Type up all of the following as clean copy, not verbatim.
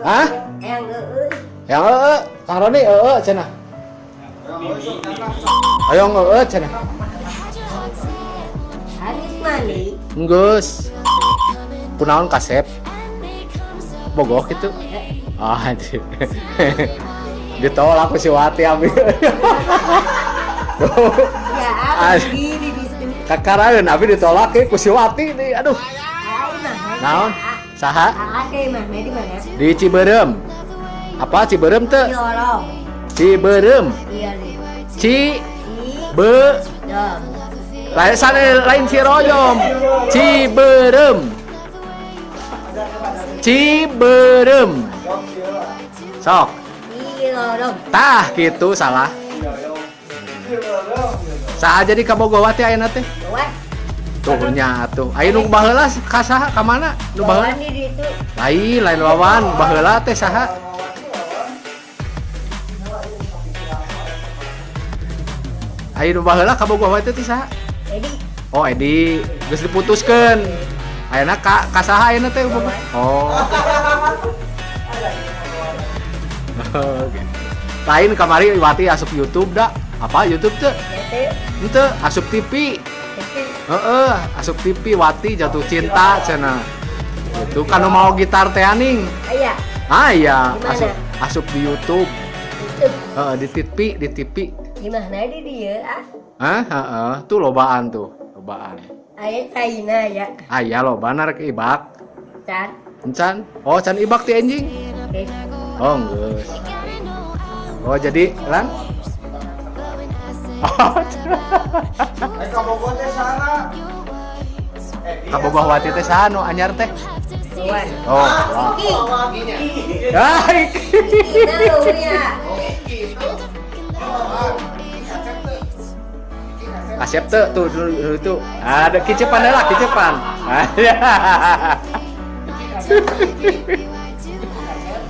Hah? Yang Kang Roni cenah. Ayo cenah. Habis mandi. Geus. Kunaon kasep? Bogoh gitu. Ah, anjir. Ditolak ku si Wati abi. Ya, abi di situ. Kakaraeun abi ditolak ku si Wati nih. Aduh. Naon? Saha? Ake mah di mana? Di Ciberem. Apa Ciberem teh? Jorong. Ciberem. Iya nih. Be Dom. lain si Royom. Ciberem. Ciberem. Sok. Jorong. Tah gitu salah. Saha jadi ka Bogowati ayeuna teh? What? Tuh nya atuh. Aya nu baheula ka saha? Ka mana? Nu baheula? Di situ. Lain wawan baheula teh saha? Aya nu baheula ka Bogowati teh saha? Jadi Oh, Edi geus diputuskeun. Ayeuna ka saha ayeuna teh? Oh. Lain kamari Wati asup YouTube dah. Apa YouTube teh? Henteu, asup TV. Heeh, asup TV Wati jatuh cinta cenah. Itu kan mau gitar teh aning. Aya. Ah iya, Di mana? asup di YouTube. YouTube. Heeh, di TV. Gimana di dia? Hah, heeh, tuh lobaan tuh, lobaan. Aya China ya. Aya loba rek ibak. Can. Encan. Oh, can ibak ti anjing. Oke. Oh, geus. Oh, jadi lan. Kabogah Wati teh saha nu anyar teh? Wan. Oh, wow. Hai. Kita lu ya. Kasep tuh dulu tuh. Ada kicepan lah, kicepan.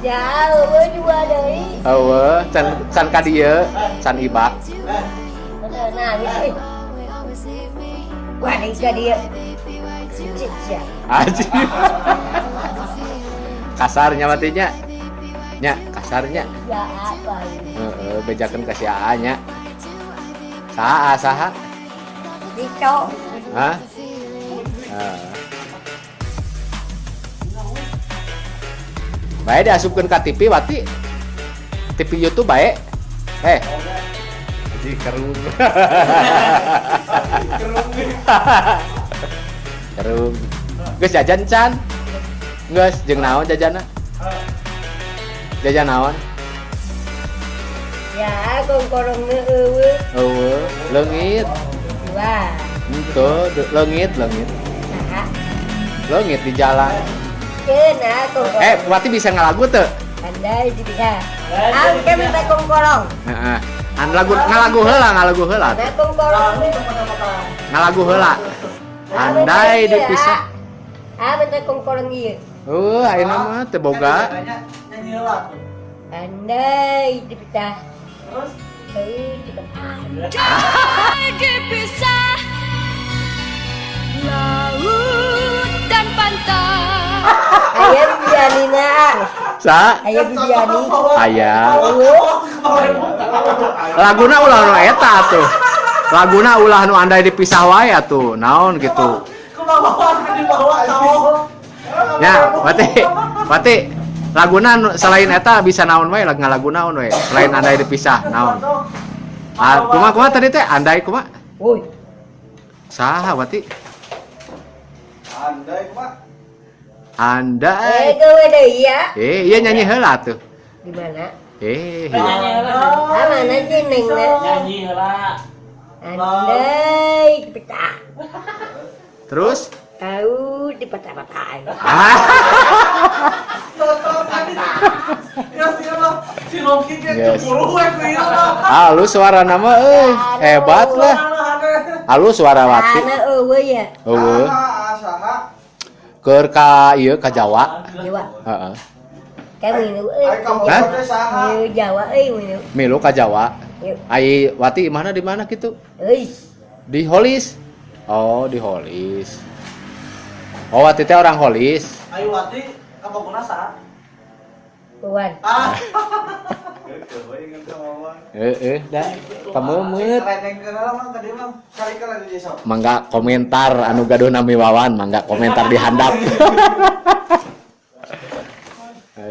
Jauh juga dari. Eueuh, can ka dieu, can ibak. Nah, ini. Wah, ini dia. Cicit ya. Anjir. Kasarnya matinya. Nya, kasarnya. Ya apa ini? Heeh, bejakeun ka si Aa nya. Saha? Dito. Hah? Bae diasupkeun ka TV Wati. TV YouTube bae. Jadi kerung. Kerung. Geus jajan can? Geus jeung naon jajana? Jajan naon? Ya, kongkorong eueuh. Eueuh, leungit. Wah. Henteu, leungit. Nah, Leungit di jalan. kena kongkorong. Wati bisa ngalagu teu? Andai bisa. Ah, kita minta kongkorong. Heeh. Ngalagu heula. Nah, kongkorong. Ngalagu heula. Andai dipisah. Ah, minta kongkorong ieu. Ayeuna mah teu boga. Nyanyi heula tuh. Andai dipisah. Terus Dipisah laut dan pantai. Aya bibianina. Sa? Aya bibiani. Aya. Laguna ulah nu eta tuh. Laguna ulah nu andai dipisah wae atuh. Naon gitu. kebawa kan dibawa cowok. Ya, Wati. Laguna selain eta bisa naon wae, lagu naon wae. Selain andai dipisah, naon. Ah, kumaha tadi teh? Andai kumaha? Woi. Saha Wati? Andai mah. Andai. Gawe deui ya. Iya nyanyi heula tuh. Di mana? Ah, mana jenengna? nyanyi heula. Andai dipecah. Terus? Tahu dipecah-pecah. Ya si Rocky dia Yes. cemburu we ku ieu mah. Halus suara nama hebat lah. Halus suara Wati. Ana eueuh ya. Eueuh. Saha? Keur ka ieu ka Jawa. Jawa. Heeh. Kamu ini Ai kamu Hah? teh saha? Jawa euy. Milu ka Jawa. Yuk. Ai Wati mana di mana gitu? Euy. Di Holis. Oh, di Holis. Oh, Wati teh orang Holis. Ayu Wati kapaguna saha? Wawan. Ah. Da pameumeuit. Keren yang kenal mang tadi mang. Kali keren di desa. Mangga komentar anu gaduh nami Wawan, mangga komentar di handap.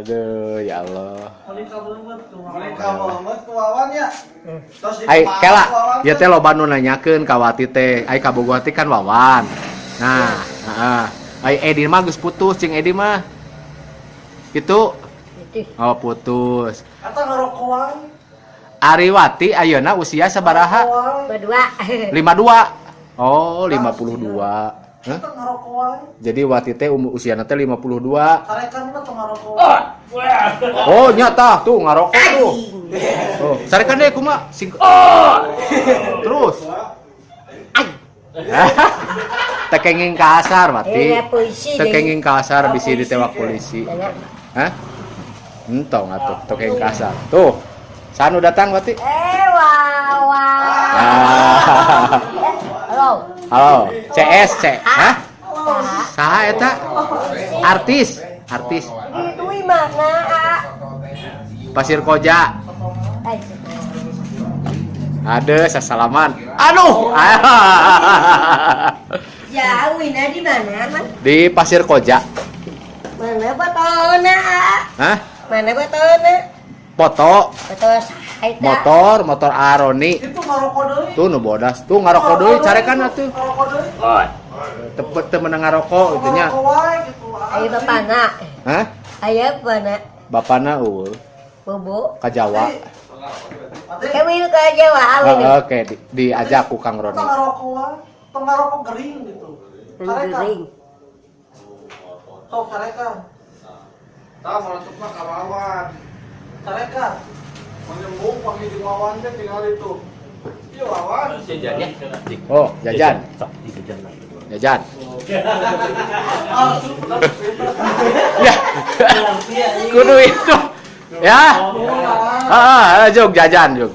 Aduh, ya Allah. Kali kamu ke Wawan ya. Terus di Ai kepala kela, Wawan ya teh loba nu nanyakeun ka Wati teh. Ai kabogoh teh kan Wawan. Nah, heeh. Ai Edi mah geus putus jeung Edi mah. Gitu. Itu. Oh, putus. Atau ngerokokan. Ari Wati ayeuna usia sabaraha? Berdua. 52. Oh, 52. Hah? Atau ngerokokan. Jadi Wati teh usiana teh 52. Sarekan mah tuh ngerokokan. Oh, nyata tuh ngarokok tuh. Oh, sarekan deh kumaha? Terus. Tekenging kasar Wati. Polisi. Tekenging kasar bisi ditewak polisi. Banyak. Hah? Entong atuh, tekenging kasar. Tuh. Sanu datang Wati. Wawan. Ah. Halo. Halo, CS, hah? Saha? Saha eta? Artis. Itu mana? Pasir Koja. Ay, Ada sasalaman. Aduh. ya, Wina di mana, Man? Di Pasir Koja. Mana botolna? Hah? Mana botolna? Foto Botol saha motor Aroni. Itu ngerokok deui. Tuh nu bodas. Tuh ngarokok deui carekan atuh. Ngerokok deui. Teu meunang ngarokok gitu nya. Ngerokok wae gitu. Ayo bapana. Hah? Ayo bapana. Bapana eueuh Bobo. ka Jawa. Kami ke Jawa awin. Oke, diajak ku Kang Roni. Itu ngerokok wae. Itu ngerokok gering gitu. Sarekan. Gering. Sok sarekan. Tah merentuk mah ka Wawan. Sarekan. Menyembuh panggil di Wawan teh tinggal itu. Iya Wawan. Oh, jajan. Jajan. Ah, Ya. Kudu itu. Ya. Jog jajan jog.